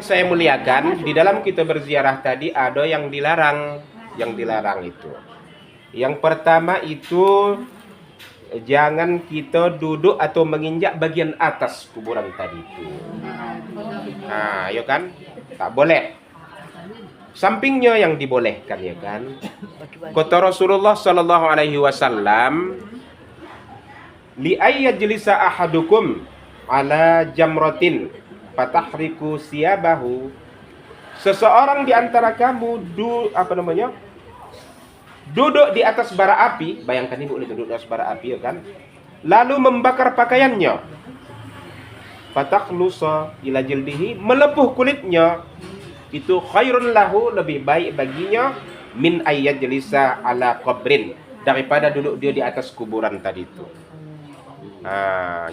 Saya muliakan, di dalam kita berziarah tadi ada yang dilarang. Yang dilarang itu, yang pertama itu jangan kita duduk atau menginjak bagian atas kuburan tadi itu. Nah, ya kan? Tak boleh. Sampingnya yang dibolehkan, ya kan? Kata Rasulullah sallallahu alaihi wasallam, li ayyajlisa ahadukum ala jamratin fatahriku siyabahu. Seseorang di antara kamu duduk di atas bara api, bayangkan ibu ini duduk di atas bara api, ya kan? Lalu membakar pakaiannya. Fatakhlusa ila jildihi, melepuh kulitnya. Itu khairun lahu, lebih baik baginya min ayyajlisa ala qabrin, daripada duduk dia di atas kuburan tadi itu.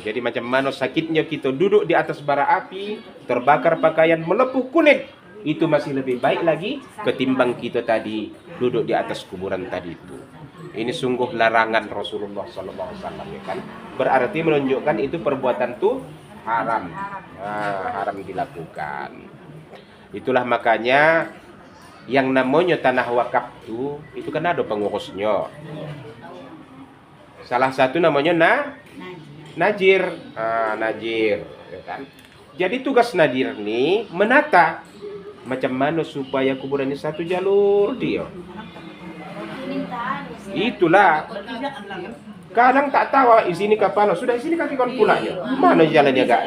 Jadi macam mana sakitnya kita duduk di atas bara api, terbakar pakaian, melepuh kulit, itu masih lebih baik lagi ketimbang kita tadi duduk di atas kuburan tadi itu. Ini sungguh larangan Rasulullah SAW, ya kan? Berarti menunjukkan itu perbuatan itu haram, haram dilakukan. Itulah makanya yang namanya tanah wakaf itu kan ada pengurusnya. Salah satu namanya najir, najir, ya kan? Jadi tugas najir ini menata macam mana supaya kuburan ini satu jalur dia. Itulah. Kadang tak tahu di sini kapan, sudah di sini kaki kon pula ya. Mana jalannya gak?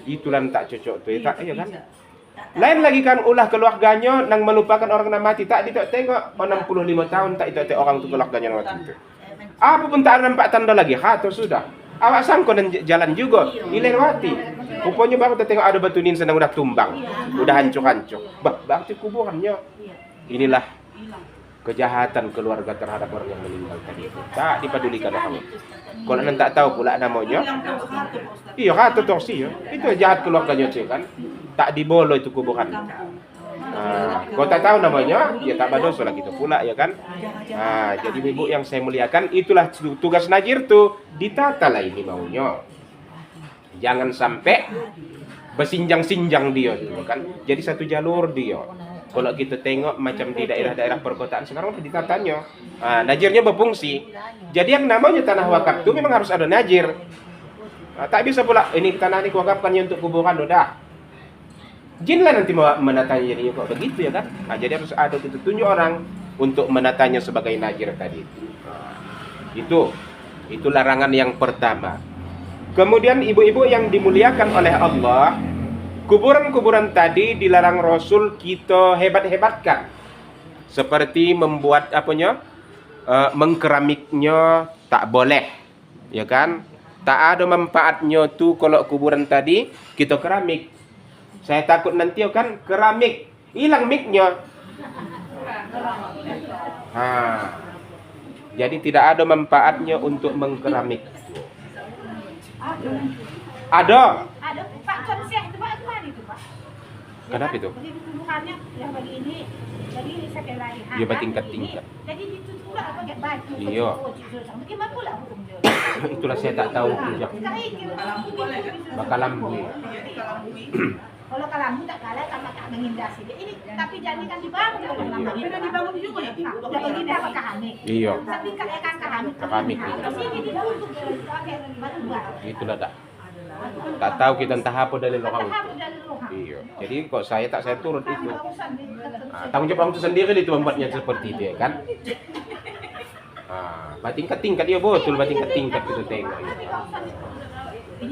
Itulah tak cocok tuh, tak ya kan? Lain lagi kan ulah keluarganya nang melupakan orang yang mati, tak ditengok 65 tahun tak ditengok orang tu keluarganya mati itu. Apa pun tak nampak tanda lagi, atau sudah. Awak sangko dan jalan juga, dilewati. Rupanya baru kita tengok ada batu nin sedang udah tumbang, udah hancur-hancur. Berarti kuburannya. Inilah kejahatan keluarga terhadap orang yang meninggal tadi. Tak dipedulikan orang. Kalau anda tak tahu pula namanya, iya kata torsi ya. Itu jahat keluarganya sih kan. Tak dibolo itu kuburan. Kalau tak tahu namanya, ya tak berdosa lah gitu pula, ya kan. Jadi ibu yang saya muliakan, itulah tugas najir tuh, ditata lah ini maunya. Jangan sampai bersinjang-sinjang dia gitu kan. Jadi satu jalur dia. Kalau kita tengok macam di daerah-daerah perkotaan sekarang ditatanya, najirnya berfungsi. Jadi yang namanya tanah wakaf itu memang harus ada najir. Tak bisa pula ini tanah ini wakafkannya untuk kuburan, udah. Jin lah nanti menatanya jadinya kok begitu, ya kan? Jadi harus ada kita tunjuk orang untuk menatanya sebagai najir tadi. Itu larangan yang pertama. Kemudian ibu-ibu yang dimuliakan oleh Allah, kuburan-kuburan tadi dilarang Rasul kita hebat-hebatkan. Seperti membuat mengkeramiknya tak boleh, ya kan? Tak ada manfaatnya tuh kalau kuburan tadi kita keramik. Saya takut nanti kan keramik hilang miknya. Jadi tidak ada manfaatnya untuk mengkeramik. Ada. Ada Pak Konseh itu Pak kemana itu Pak? Kenapa itu? Jadi tubuhannya yang bagi ini saya lari. Iya, bertingkat-tingkat. Jadi itu pula pakai baju. Iya. Bagaimana pula hukumnya? Itulah saya tak tahu juga. Bakal lambu. Kalau kalambu tak kalah sama tak mengindasi. Ini tapi jadi kan dibangun kalau lama. Pernah dibangun juga ya. Jadi kita pakai hamik. Iya. Tapi kan hamik. Keramik. Terus ini dibangun pakai batu bara. Itulah tak. Tak tahu kita entah apa dari orang. Iya. Jadi kok saya turut itu. Tanggung jawab orang itu sendiri itu membuatnya seperti itu, ya kan? Bertingkat-tingkat ya betul, bertingkat-tingkat itu tengok.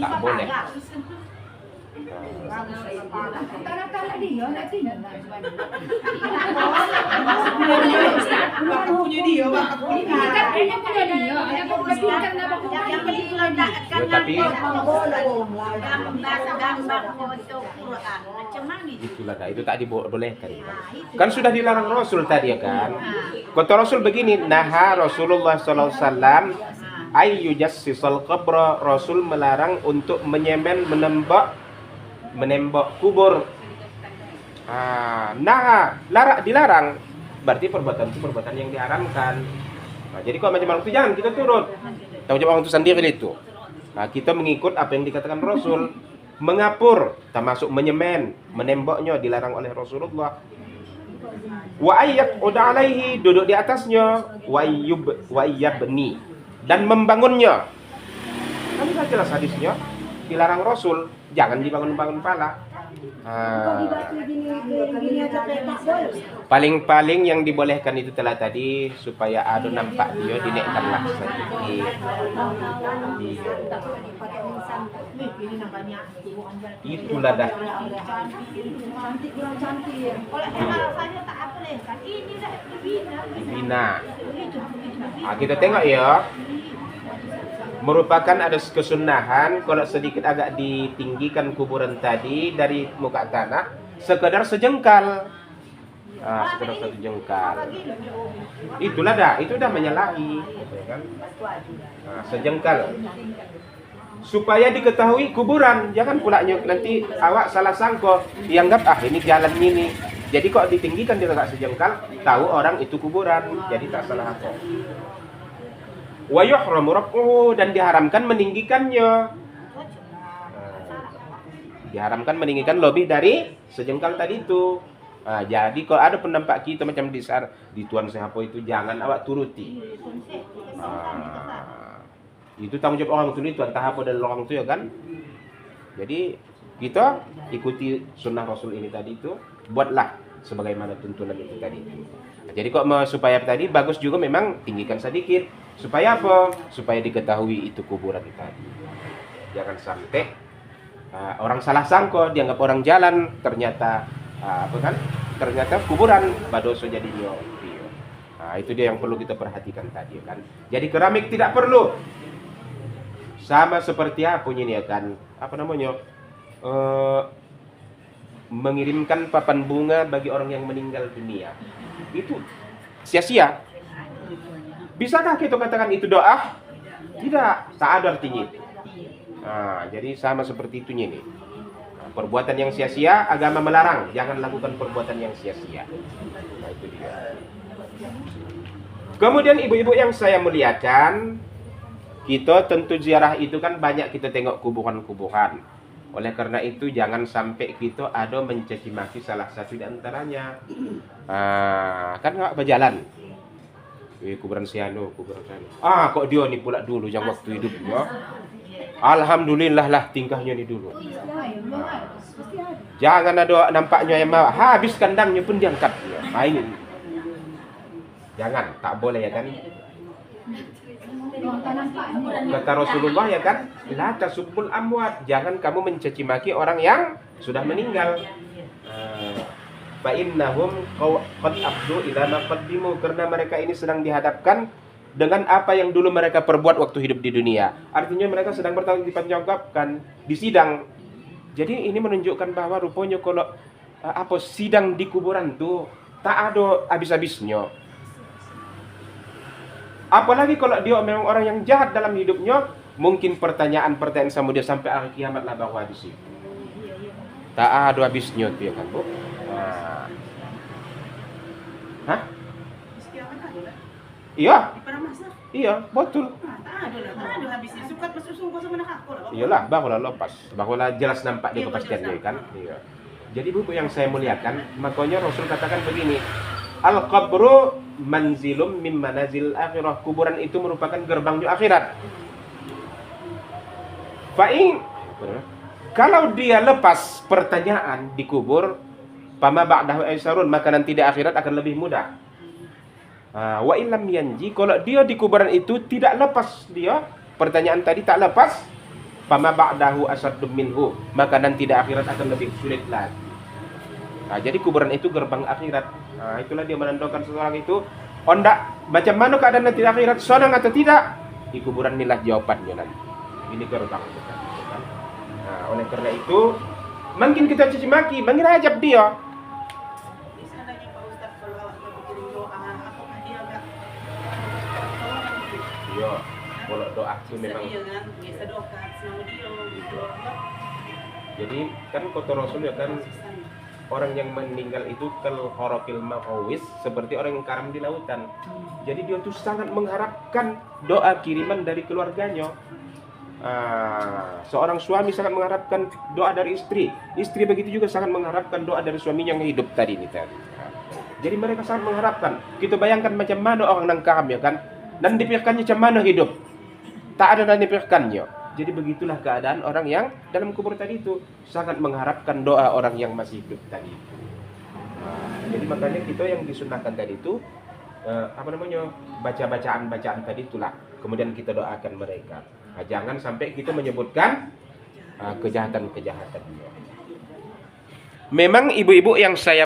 Tak boleh. Tanah-tanah dia nanti punya dia, tapi itulah itu tak dibolehkan. Kan sudah dilarang Rasul tadi, ya kan? Kata Rasul begini, naha Rasulullah sallallahu alaihi wasallam ayyujassisal qabra. Rasul melarang untuk menembak kubur. Dilarang. Berarti perbuatan itu perbuatan yang diharamkan. Jadi kalau macam orang itu jangan kita turut. Tahu jawab orang itu sendiri itu. Kita mengikut apa yang dikatakan Rasul. mengapur, termasuk menyemen, menemboknya dilarang oleh Rasulullah. Wa ayyaqud alaihi, duduk di atasnya, wa yabni, dan membangunnya. Kan sudah jelas hadisnya, dilarang Rasul, jangan dibangun-bangun pala. Paling-paling yang dibolehkan itu telah tadi supaya ada nampak dia dinaikkanlah sedikit. Itulah dah. Dibina. Kita tengok ya. Merupakan ada kesunahan kalau sedikit agak ditinggikan kuburan tadi dari muka tanah sekedar sejengkal. Sekedar sejengkal. Itulah dah, itu dah menyalahi, kan? Sejengkal. Supaya diketahui kuburan, jangan pula nanti awak salah sangka dianggap ini jalan ini. Jadi kok ditinggikan dia agak sejengkal, tahu orang itu kuburan, jadi tak salah apa. Wa yuhramu raf'uhu, dan diharamkan meninggikannya. Diharamkan meninggikan lebih dari sejengkal tadi itu. Jadi kalau ada penampak kita macam di Tuan siapa itu, jangan awak turuti. Itu tanggung jawab orang itu entah apa dari orang itu ya kan. Jadi kita ikuti sunnah Rasul ini tadi itu, buatlah sebagaimana tuntunan itu tadi. Jadi kok supaya tadi bagus juga memang tinggikan sedikit. Supaya apa? Supaya diketahui itu kuburan tadi. Jangan sampai orang salah sangka, dianggap orang jalan, ternyata ternyata kuburan, badoso jadinya. Itu dia yang perlu kita perhatikan tadi kan. Jadi keramik tidak perlu. Sama seperti apa ini ya kan? Apa namanya? Mengirimkan papan bunga bagi orang yang meninggal dunia. Itu sia-sia. Bisakah kita katakan itu doa? Tidak, tak ada artinya. Jadi sama seperti itunya nih. Perbuatan yang sia-sia agama melarang, jangan lakukan perbuatan yang sia-sia. Itu dia. Kemudian ibu-ibu yang saya muliakan, kita tentu ziarah itu kan banyak kita tengok kuburan-kuburan. Oleh karena itu jangan sampai kita ada mencaci maki salah satu di antaranya. Kan nggak berjalan. Kuburan Siano, kuburan Siano. Kok dia ni pula dulu yang waktu hidupnya. Alhamdulillah lah tingkahnya ni dulu. Jangan ada nampaknya yang mau habis kandangnya pun diangkat. Ini. Jangan, tak boleh ya kan. Kata Rasulullah ya kan, la tasubbul amwat, jangan kamu mencaci maki orang yang sudah meninggal. Fa innahum qad abdu ila ma qaddimu, karena mereka ini sedang dihadapkan dengan apa yang dulu mereka perbuat waktu hidup di dunia. Artinya mereka sedang dipertanggungjawabkan di sidang. Jadi ini menunjukkan bahwa rupanya kalau sidang di kuburan tuh tak ada habis-habisnya. Apalagi kalau dia memang orang yang jahat dalam hidupnya, mungkin pertanyaan-pertanyaan sama dia sampai akhir kiamat lah bahwa di situ. Tak ada habisnya tuh ya kan, Bu. Iya. Iya, betul. Iyalah, barulah lepas. Barulah jelas nampak dia kepastiannya kan. Iya. Jadi Bu yang saya muliakan, makanya Rasul katakan begini, al-qabru manzilum min manazil akhirah. Kuburan itu merupakan gerbangnya akhirat. Fa'in, kalau dia lepas pertanyaan di kubur, pama ba'dahu aisarun, maka nanti di akhirat akan lebih mudah. Wa illam yanji, kalau dia di kuburan itu tidak lepas dia pertanyaan tadi tak lepas, pama ba'dahu asaddum minhu, maka nanti di akhirat akan lebih sulit lagi. Jadi kuburan itu gerbang akhirat. Itulah dia menandakan seseorang itu ondak macam mana keadaan nanti di akhirat, sonang atau tidak, di kuburan inilah jawabannya nanti. Ini gerbang. Oleh karena itu mungkin kita caci maki, mengira ajab dia. Iya, kalau doa itu memang. Jadi kan kata Rasul ya kan, orang yang meninggal itu kal horofil ma'awis, seperti orang yang karam di lautan. Jadi dia tuh sangat mengharapkan doa kiriman dari keluarganya. seorang suami sangat mengharapkan doa dari istri. Istri begitu juga sangat mengharapkan doa dari suaminya yang hidup tadi ini tadi. Jadi mereka sangat mengharapkan. Kita bayangkan macam mana orang nangkam ya kan. Dan dipikirkannya macam mana hidup. Tak ada dan dipikirkannya. Jadi begitulah keadaan orang yang dalam kubur tadi itu sangat mengharapkan doa orang yang masih hidup tadi itu. Jadi makanya kita yang disunahkan tadi itu baca bacaan tadi itulah. Kemudian kita doakan mereka. Jangan sampai kita menyebutkan kejahatan-kejahatan. Memang ibu-ibu yang saya